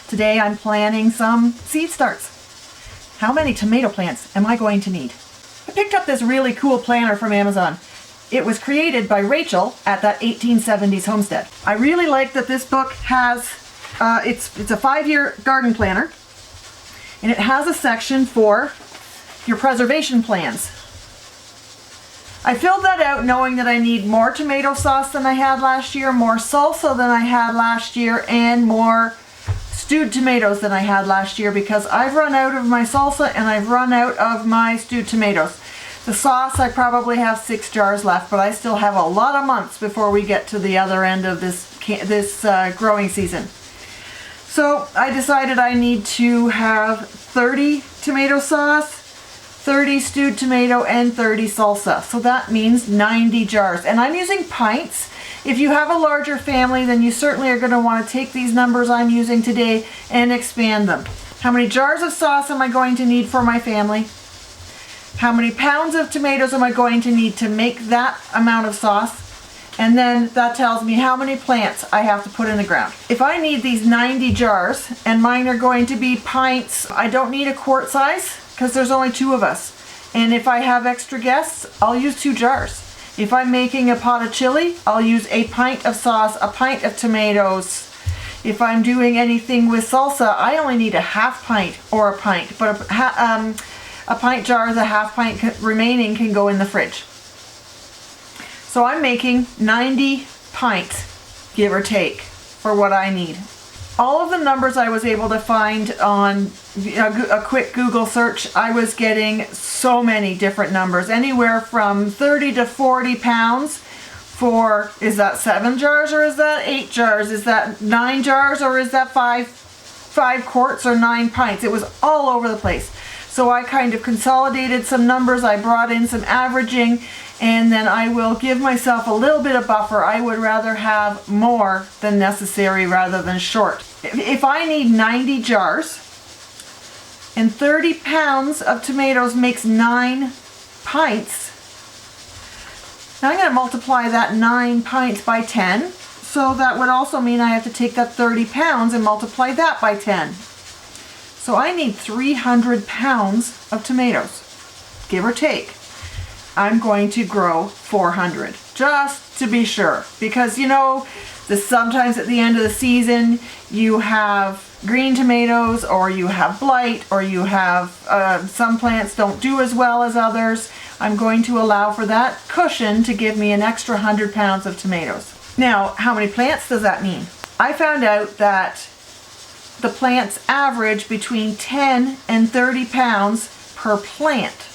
Today I'm planting some seed starts. How many tomato plants am I going to need? I picked up this really cool planner from Amazon. It was created by Rachel at that 1870s Homestead. I really like that this book has, it's a 5-year garden planner, and it has a section for your preservation plans. I filled that out knowing that I need more tomato sauce than I had last year, more salsa than I had last year, and more stewed tomatoes than I had last year, because I've run out of my salsa and I've run out of my stewed tomatoes. The sauce, I probably have 6 jars left, but I still have a lot of months before we get to the other end of this growing season. So I decided I need to have 30 tomato sauce, 30 stewed tomato, and 30 salsa. So that means 90 jars. And I'm using pints. If you have a larger family, then you certainly are going to want to take these numbers I'm using today and expand them. How many jars of sauce am I going to need for my family? How many pounds of tomatoes am I going to need to make that amount of sauce? And then that tells me how many plants I have to put in the ground. If I need these 90 jars, and mine are going to be pints, I don't need a quart size because there's only 2 of us. And if I have extra guests, I'll use 2 jars. If I'm making a pot of chili, I'll use a pint of sauce, a pint of tomatoes. If I'm doing anything with salsa, I only need a half pint or a pint, but a pint jar is a half pint remaining can go in the fridge. So I'm making 90 pints, give or take, for what I need. All of the numbers I was able to find on a quick Google search, I was getting so many different numbers, anywhere from 30 to 40 pounds for, is that 7 jars or is that 8 jars? Is that 9 jars or is that 5 quarts or 9 pints? It was all over the place. So I kind of consolidated some numbers, I brought in some averaging, and then I will give myself a little bit of buffer. I would rather have more than necessary rather than short. If I need 90 jars and 30 pounds of tomatoes makes 9 pints, now I'm going to multiply that 9 pints by 10. So that would also mean I have to take that 30 pounds and multiply that by 10. So I need 300 pounds of tomatoes, give or take. I'm going to grow 400, just to be sure. Because, you know, sometimes at the end of the season, you have green tomatoes, or you have blight, or you have some plants don't do as well as others. I'm going to allow for that cushion to give me an extra 100 pounds of tomatoes. Now, how many plants does that mean? I found out that the plants average between 10 and 30 pounds per plant.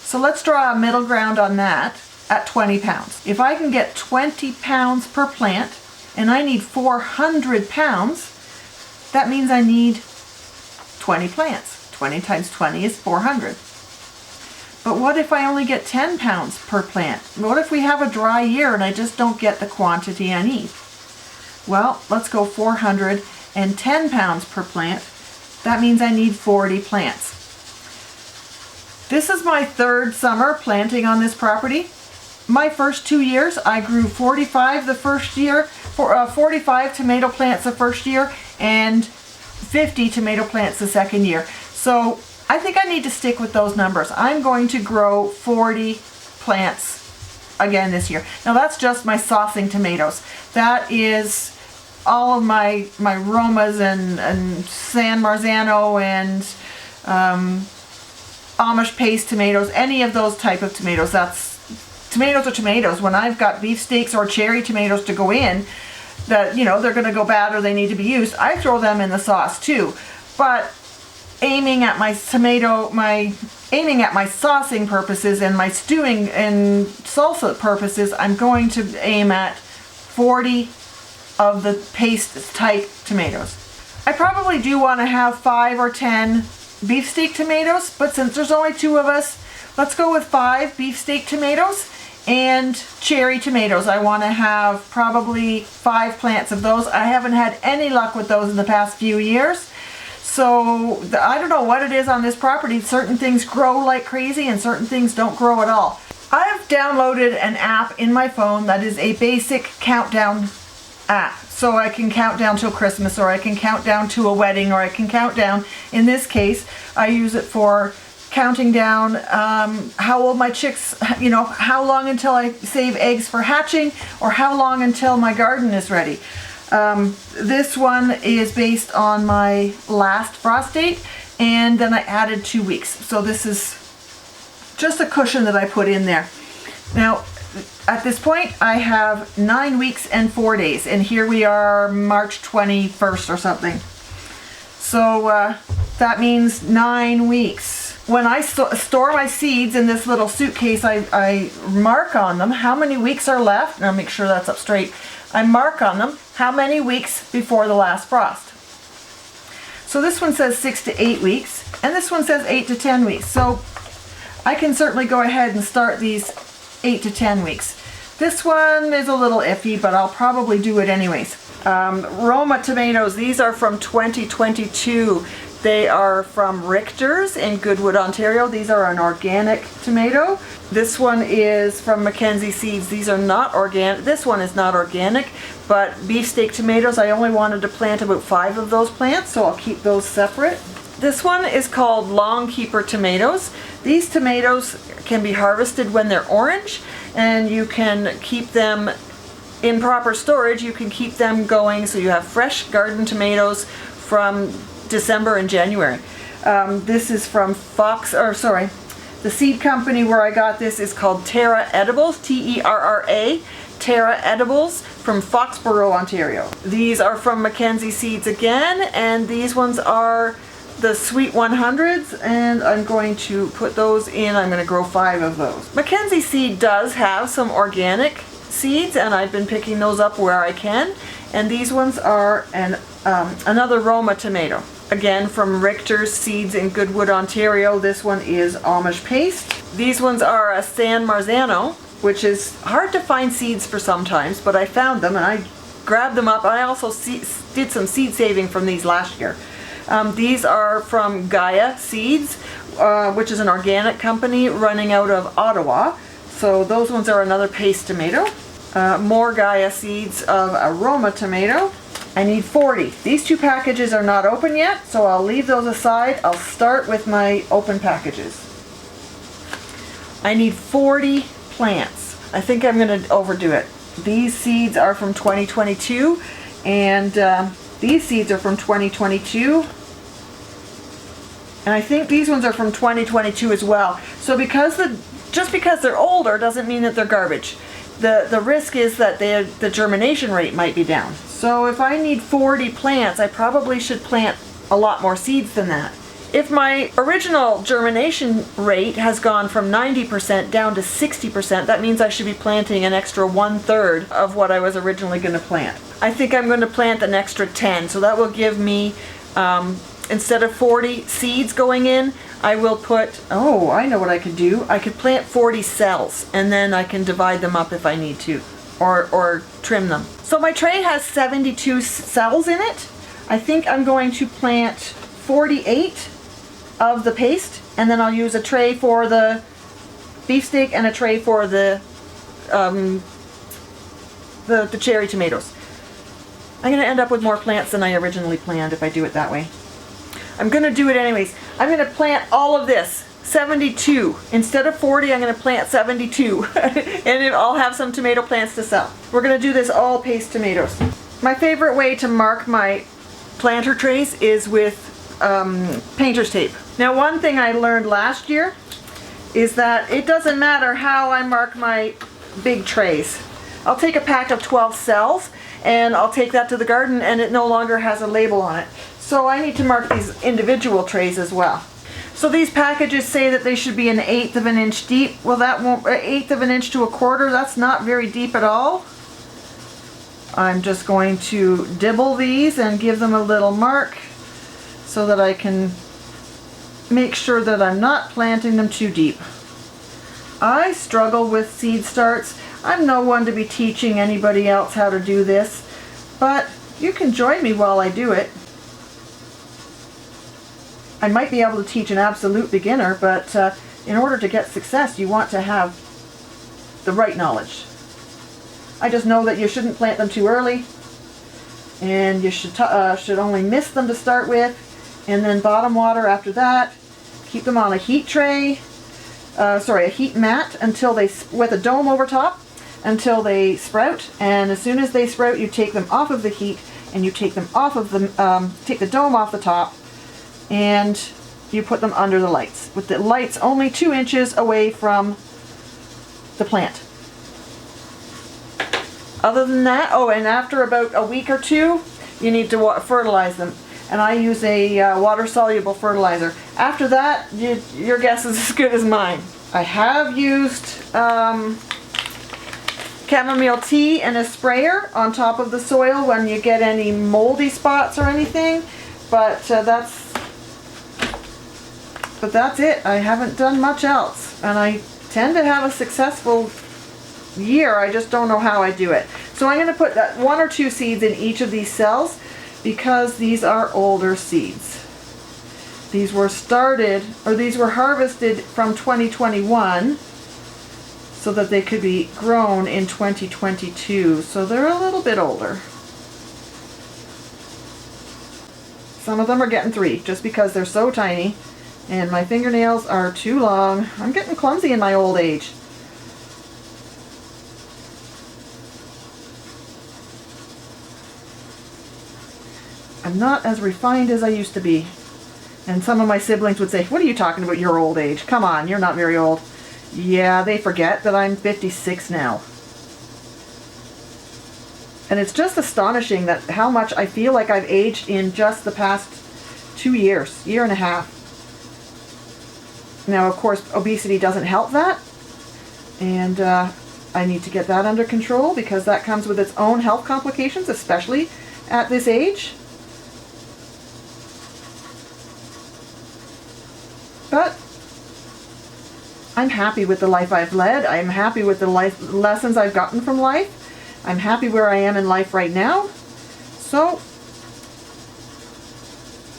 So let's draw a middle ground on that at 20 pounds. If I can get 20 pounds per plant and I need 400 pounds, that means I need 20 plants. 20 times 20 is 400. But what if I only get 10 pounds per plant? What if we have a dry year and I just don't get the quantity I need? Well, let's go 410 pounds per plant. That means I need 40 plants. This is my 3rd summer planting on this property. My first 2 years, I grew 45 the first year, 45 tomato plants the first year, and 50 tomato plants the second year. So I think I need to stick with those numbers. I'm going to grow 40 plants again this year. Now that's just my saucing tomatoes. That is all of my Romas and San Marzano and Amish paste tomatoes, any of those type of tomatoes. Tomatoes are tomatoes. When I've got beefsteaks or cherry tomatoes to go in, that, you know, they're going to go bad or they need to be used, I throw them in the sauce too. But aiming at my saucing purposes and my stewing and salsa purposes, I'm going to aim at 40 of the paste type tomatoes. I probably do want to have 5 or 10 beefsteak tomatoes, but since there's only 2 of us, let's go with 5 beefsteak tomatoes and cherry tomatoes. I want to have probably 5 plants of those. I haven't had any luck with those in the past few years. So I don't know what it is on this property. Certain things grow like crazy and certain things don't grow at all. I've downloaded an app in my phone that is a basic countdown app. so I can count down till Christmas, or I can count down to a wedding, or I can count down. In this case, I use it for counting down how old my chicks, you know, how long until I save eggs for hatching, or how long until my garden is ready. This one is based on my last frost date, and then I added 2 weeks. So this is just a cushion that I put in there. Now, at this point, I have 9 weeks and 4 days, and here we are March 21st or something. So that means 9 weeks. When I store my seeds in this little suitcase, I mark on them how many weeks are left. Now make sure that's up straight. I mark on them how many weeks before the last frost. So this one says 6 to 8 weeks, and this one says 8 to 10 weeks. So I can certainly go ahead and start these 8 to 10 weeks. This one is a little iffy, but I'll probably do it anyways. Roma tomatoes, these are from 2022. They are from Richter's in Goodwood, Ontario. These are an organic tomato. This one is from Mackenzie Seeds. These are not organic. This one is not organic, but beefsteak tomatoes, I only wanted to plant about 5 of those plants, so I'll keep those separate. This one is called Long Keeper tomatoes. These tomatoes can be harvested when they're orange, and you can keep them in proper storage. You can keep them going so you have fresh garden tomatoes from December and January. This is from the seed company where I got this is called Terra Edibles, T-E-R-R-A, Terra Edibles from Foxborough, Ontario. These are from Mackenzie Seeds again, and these ones are the Sweet 100s, and I'm going to put those in. I'm going to grow 5 of those. Mackenzie Seed does have some organic seeds, and I've been picking those up where I can, and these ones are another Roma tomato. Again, from Richter's Seeds in Goodwood, Ontario. This one is Amish paste. These ones are a San Marzano, which is hard to find seeds for sometimes, but I found them and I grabbed them up. I also did some seed saving from these last year. These are from Gaia Seeds, which is an organic company running out of Ottawa. So those ones are another paste tomato. More Gaia Seeds of a Roma tomato. I need 40. These 2 packages are not open yet, so I'll leave those aside. I'll start with my open packages. I need 40 plants. I think I'm going to overdo it. These seeds are from 2022, and these seeds are from 2022. And I think these ones are from 2022 as well. So just because they're older doesn't mean that they're garbage. The risk is that the germination rate might be down. So if I need 40 plants, I probably should plant a lot more seeds than that. If my original germination rate has gone from 90% down to 60%, that means I should be planting an extra 1/3 of what I was originally going to plant. I think I'm going to plant an extra 10, so that will give me, instead of 40 seeds going in, I will put, oh, I know what I could do. I could plant 40 cells, and then I can divide them up if I need to, or trim them. So my tray has 72 cells in it. I think I'm going to plant 48 of the paste, and then I'll use a tray for the beefsteak and a tray for the cherry tomatoes. I'm going to end up with more plants than I originally planned if I do it that way. I'm going to do it anyways. I'm going to plant all of this, 72. Instead of 40, I'm going to plant 72. And I'll have some tomato plants to sell. We're going to do this all paste tomatoes. My favorite way to mark my planter trays is with painter's tape. Now, one thing I learned last year is that it doesn't matter how I mark my big trays. I'll take a pack of 12 cells and I'll take that to the garden and it no longer has a label on it. So I need to mark these individual trays as well. So these packages say that they should be 1/8 of an inch deep. Well, that won't, 1/8 of an inch to 1/4, that's not very deep at all. I'm just going to dibble these and give them a little mark so that I can make sure that I'm not planting them too deep. I struggle with seed starts. I'm no one to be teaching anybody else how to do this, but you can join me while I do it. I might be able to teach an absolute beginner, but in order to get success, you want to have the right knowledge. I just know that you shouldn't plant them too early. And you should only mist them to start with, and then bottom water after that. Keep them on a heat tray, a heat mat until with a dome over top until they sprout. And as soon as they sprout, you take them off of the heat and you take them off of the take the dome off the top, and you put them under the lights with the lights only 2 inches away from the plant. Other than that, oh, and after about a week or 2, you need to fertilize them. And I use a water-soluble fertilizer. After that, your guess is as good as mine. I have used chamomile tea and a sprayer on top of the soil when you get any moldy spots or anything, but that's it. I haven't done much else, and I tend to have a successful year. I just don't know how I do it. So I'm going to put 1 or 2 seeds in each of these cells because these are older seeds. These were harvested from 2021 so that they could be grown in 2022. So they're a little bit older. Some of them are getting 3 just because they're so tiny and my fingernails are too long. I'm getting clumsy in my old age. I'm not as refined as I used to be. And some of my siblings would say, "What are you talking about, your old age? Come on, you're not very old." Yeah, they forget that I'm 56 now. And it's just astonishing that how much I feel like I've aged in just the past 2 years, year and a half. Now, of course, obesity doesn't help that. And I need to get that under control because that comes with its own health complications, especially at this age. But I'm happy with the life I've led. I'm happy with the lessons I've gotten from life. I'm happy where I am in life right now. So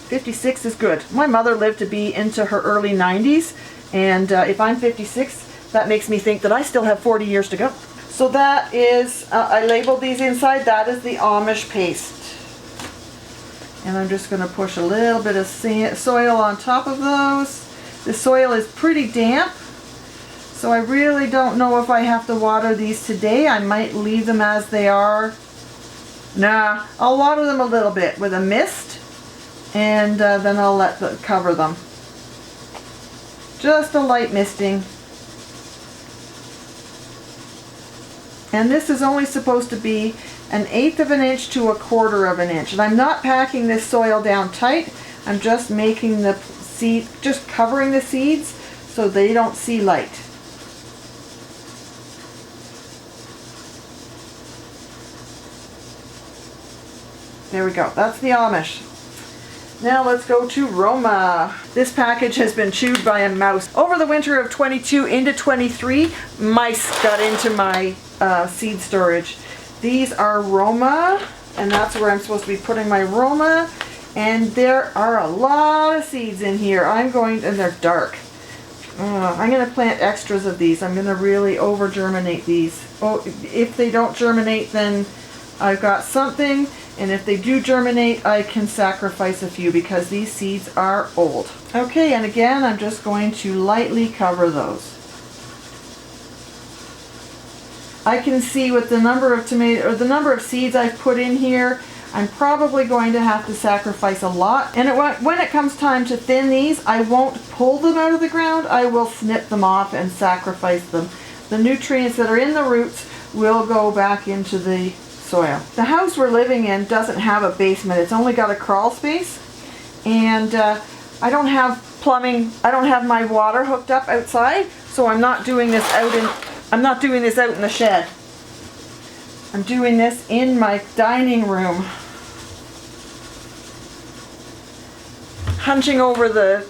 56 is good. My mother lived to be into her early 90s, and if I'm 56, that makes me think that I still have 40 years to go. So that is, I labeled these inside, that is the Amish paste. And I'm just going to push a little bit of soil on top of those. The soil is pretty damp, so I really don't know if I have to water these today. I might leave them as they are. Nah, I'll water them a little bit with a mist, and then I'll cover them. Just a light misting. And this is only supposed to be 1/8 of an inch to 1/4 of an inch. And I'm not packing this soil down tight. I'm just making the just covering the seeds so they don't see light. There we go. That's the Amish. Now let's go to Roma. This package has been chewed by a mouse. Over the winter of 22 into 23, mice got into my seed storage. These are Roma, and that's where I'm supposed to be putting my Roma. And there are a lot of seeds in here. And they're dark. I'm going to plant extras of these. I'm going to really over germinate these. Oh, if they don't germinate, then I've got something. And if they do germinate, I can sacrifice a few because these seeds are old. Okay, and again, I'm just going to lightly cover those. I can see with the number of seeds I've put in here, I'm probably going to have to sacrifice a lot. And when it comes time to thin these, I won't pull them out of the ground. I will snip them off and sacrifice them. The nutrients that are in the roots will go back into the soil. The house we're living in doesn't have a basement. It's only got a crawl space. And I don't have plumbing. I don't have my water hooked up outside, so I'm not doing this out in the shed. I'm doing this in my dining room. Hunching over the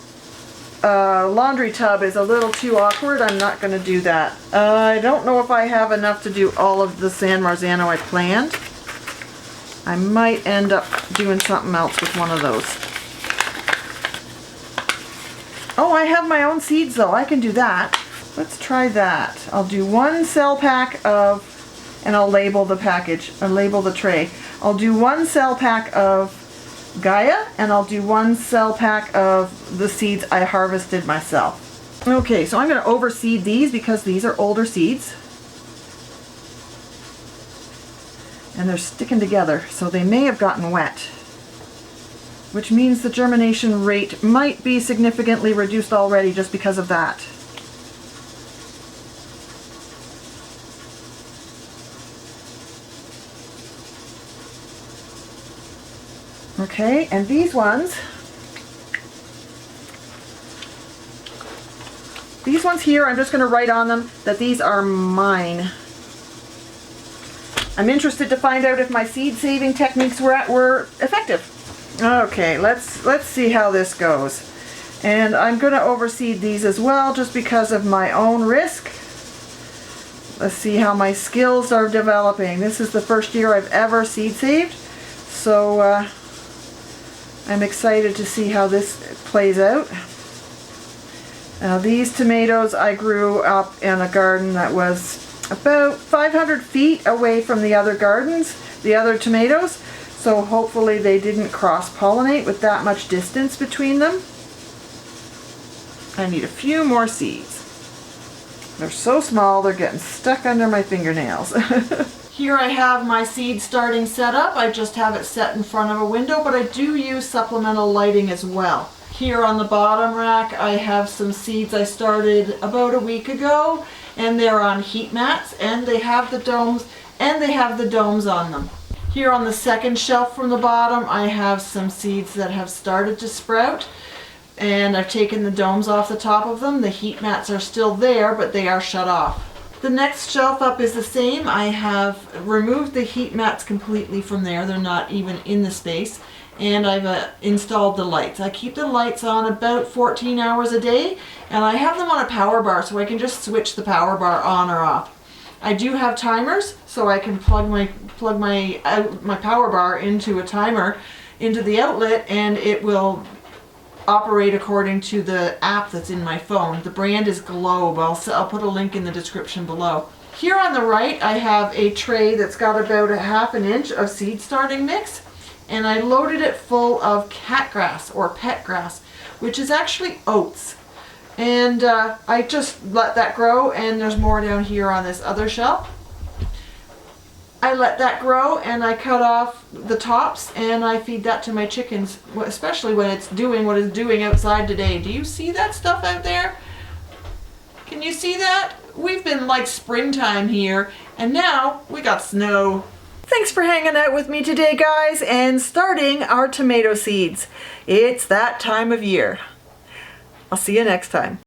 laundry tub is a little too awkward. I'm not going to do that. I don't know if I have enough to do all of the San Marzano I planned. I might end up doing something else with one of those. Oh, I have my own seeds though. I can do that. Let's try that. I'll do 1 cell pack of, and I'll label the package, or label the tray. I'll do 1 cell pack of Gaia, and I'll do 1 cell pack of the seeds I harvested myself. Okay, so I'm going to overseed these because these are older seeds. And they're sticking together, so they may have gotten wet, which means the germination rate might be significantly reduced already just because of that. Okay, and these ones here, I'm just going to write on them that these are mine. I'm interested to find out if my seed saving techniques were effective. Okay, let's see how this goes. And I'm going to overseed these as well just because of my own risk. Let's see how my skills are developing. This is the first year I've ever seed saved, so I'm excited to see how this plays out. Now these tomatoes I grew up in a garden that was about 500 feet away from the other gardens, the other tomatoes, so hopefully they didn't cross-pollinate with that much distance between them. I need a few more seeds. They're so small they're getting stuck under my fingernails. Here I have my seed starting set up. I just have it set in front of a window, but I do use supplemental lighting as well. Here on the bottom rack I have some seeds I started about a week ago, and they're on heat mats, and they have the domes on them. Here on the second shelf from the bottom I have some seeds that have started to sprout, and I've taken the domes off the top of them. The heat mats are still there, but they are shut off. The next shelf up is the same. I have removed the heat mats completely from there. They're not even in the space. And I've installed the lights. I keep the lights on about 14 hours a day, and I have them on a power bar so I can just switch the power bar on or off. I do have timers, so I can plug my power bar into a timer into the outlet, and it will operate according to the app that's in my phone. The brand is Globe. I'll put a link in the description below. Here on the right I have a tray that's got about 1/2 inch of seed starting mix, and I loaded it full of cat grass or pet grass, which is actually oats. And I just let that grow, and there's more down here on this other shelf. I let that grow and I cut off the tops and I feed that to my chickens, especially when it's doing what it's doing outside today. Do you see that stuff out there? Can you see that? We've been like springtime here, and now we got snow. Thanks for hanging out with me today, guys, and starting our tomato seeds. It's that time of year. I'll see you next time.